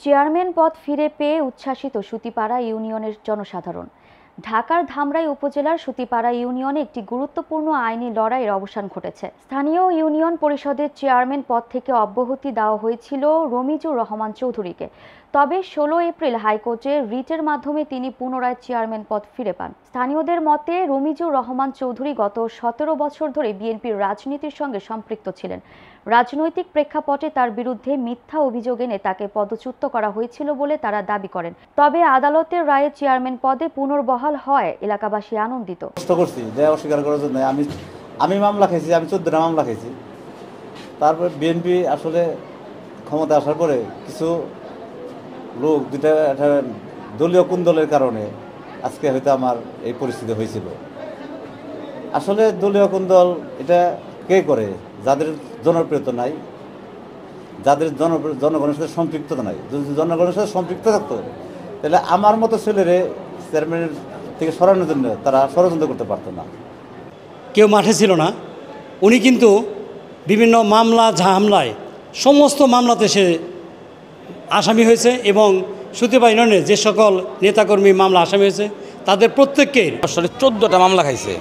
Chairman পদ ফিরে পেয়ে উচ্ছ্বাসিত সুতিপাড়া ইউনিয়নের জনসাধারণ। ঢাকার ধামরাই উপজেলার সুতিপাড়া ইউনিয়নে একটি গুরুত্বপূর্ণ আইনি লড়াইয়ের অবসান ঘটেছে। স্থানীয় ইউনিয়ন পরিষদের চেয়ারম্যান পদ থেকে অব্যাহতি দেওয়া হয়েছিল রমিজুর রহমান চৌধুরীকে। তবে 16 এপ্রিল হাইকোর্টে রিটের মাধ্যমে তিনি পুনরায় চেয়ারম্যান পদ ফিরে পান। স্থানীয়দের মতে রমিজুর রহমান চৌধুরী গত 17 বছর ধরে বিএনপির রাজনীতির সঙ্গে সম্পৃক্ত ছিলেন। রাজনৈতিক প্রেক্ষাপটে তার বিরুদ্ধে মিথ্যা অভিযোগ এনে তাকে পদচ্যুত করা হয়েছিল বলে তারা দাবি করেন। তবে আদালতের রায়ে চেয়ারম্যান পদে পুনর্বহাল হয় এলাকাবাসী আনন্দিত। অস্বীকার করার জন্য আমি মামলা খেয়েছি, আমি 14টা মামলা খেয়েছি। তারপর বিএনপি আসলে ক্ষমতা আসার পরে কিছু লোক দুটা দলীয় কুন্দলের কারণে আজকে হয়তো আমার এই পরিস্থিতি হয়েছিল। আসলে দলীয় কুন্দল এটা কে করে? যাদের জনপ্রিয়তা নাই, যাদের জনগণের সাথে সম্পৃক্ততা নাই। যদি জনগণের সাথে সম্পৃক্ত থাকতো তাহলে আমার মতো ছেলেরে চেয়ারম্যানের থেকে সরানোর জন্য তারা ষড়যন্ত্র করতে পারতো না। কেউ মাঠে ছিল না। উনি কিন্তু বিভিন্ন মামলা ঝামেলায় সমস্ত মামলাতে সে আসামি হয়েছে এবং সুতিপাড়া ইউনিয়নের যে সকল নেতাকর্মী মামলা আসামি হয়েছে তাদের প্রত্যেককেই আসলে 14টা মামলা খাইছে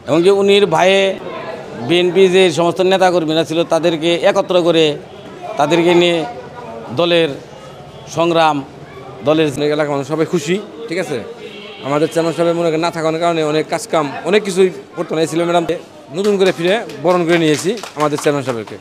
এবং যে উনির ভাইয়ে বিএনপি যে সমস্ত নেতাকর্মীরা ছিল তাদেরকে একত্র করে তাদেরকে নিয়ে দলের সংগ্রাম, দলের এলাকার মানুষ সবাই খুশি। ঠিক আছে, আমাদের চেয়ারম্যান সাহেব মনে না থাকার কারণে অনেক কাজকাম অনেক কিছুই করতে না ছিল। ম্যাডাম নতুন করে ফিরে বরণ করে নিয়েছি আমাদের চেয়ারম্যান সাহেবকে।